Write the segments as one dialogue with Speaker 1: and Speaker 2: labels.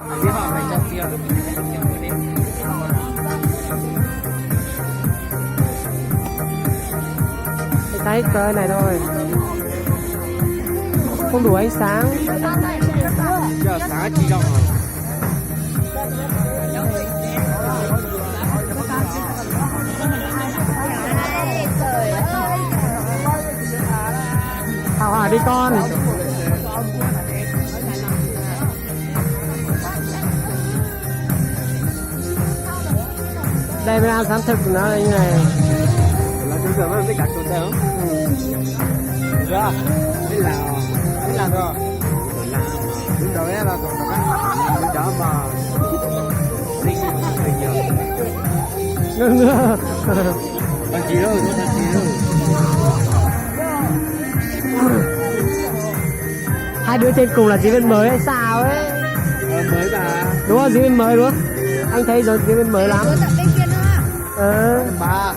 Speaker 1: Biết họ phải trong kia được đi.
Speaker 2: Thấy cái này thôi, không đủ ánh sáng.
Speaker 1: Giờ sáng chỉ trong rồi.
Speaker 2: Thảo hỏa đi con. Đây mới ăn sáng thực của nó là như này.
Speaker 1: Là bây giờ mới cắt con đâu. Được. Biết làm rồi. Đúng rồi là còn cái đó mà linh người nhiều.
Speaker 2: Ngơ.
Speaker 1: Con chị đâu, con chị đâu.
Speaker 2: Hai đứa trên cùng là diễn viên mới hay sao ấy?
Speaker 1: Mới bà.
Speaker 2: Đúng không, diễn viên mới đúng không? Anh thấy rồi, diễn viên mới lắm.
Speaker 3: Tận bên kia nữa.
Speaker 1: Bà.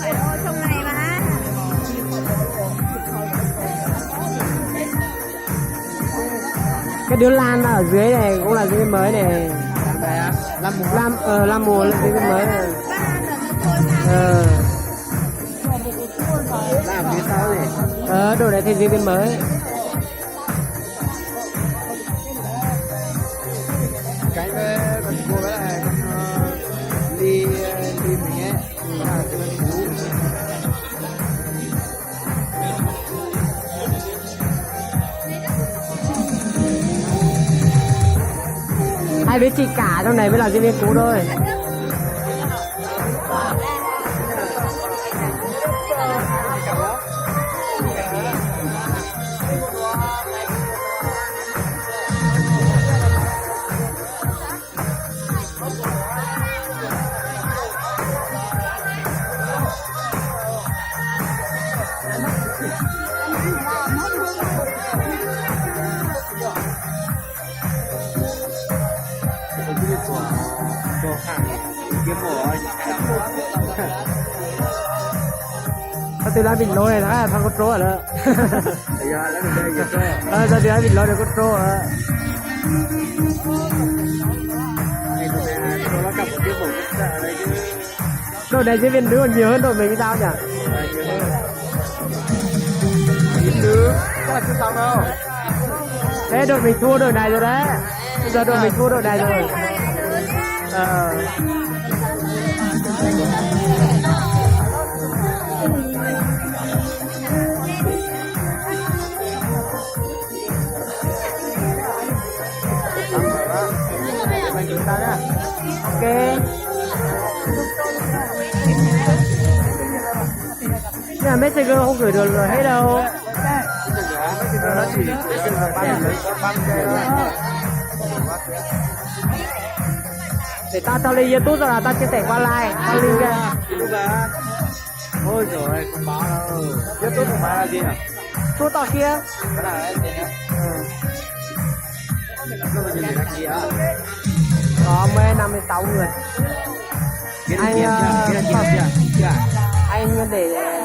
Speaker 3: Phải ô trong này mà.
Speaker 2: Cái đứa Lan ở dưới này cũng là diễn viên mới này.
Speaker 1: Làm đây á.
Speaker 2: Lam mùa là diễn viên mới này.
Speaker 1: Làm phía sau đi.
Speaker 2: Đồ này thì diễn viên mới.
Speaker 1: Cái với con cô với lại con ly mình ấy là cái bên cũ.
Speaker 2: Hai đứa chị cả trong này mới là diễn viên cũ thôi.
Speaker 1: Đồ hàng kiếm mổ anh.
Speaker 2: Tôi đã bị lôi này là thằng con trố rồi đó.
Speaker 1: Bây giờ lấy mình đây giờ cơ.
Speaker 2: Tôi đã bị lôi được con trố rồi.
Speaker 1: Này tụi này nó cặp một kiếm mổ rất sợ đây chứ.
Speaker 2: Đội này diễn viên nữ còn nhiều hơn đội mình sao nhỉ?
Speaker 1: Diễn nữ chắc là chưa xong đâu.
Speaker 2: Thế đội mình thua đội này rồi đấy. Bây giờ đội mình thua đội này rồi. Ok. Nhưng mà Messenger không gửi được rồi hết đâu.
Speaker 1: Nó chỉ
Speaker 2: Để tao cho lên YouTube rồi là tao chia sẻ qua like, qua link ra.
Speaker 1: Ôi rồi không báo đâu. YouTube của bà là gì à?
Speaker 2: Chú tao kia.
Speaker 1: Cái này gì nhá? Nó là gì gì á?
Speaker 2: Có 56 người.
Speaker 1: Anh
Speaker 2: Anh để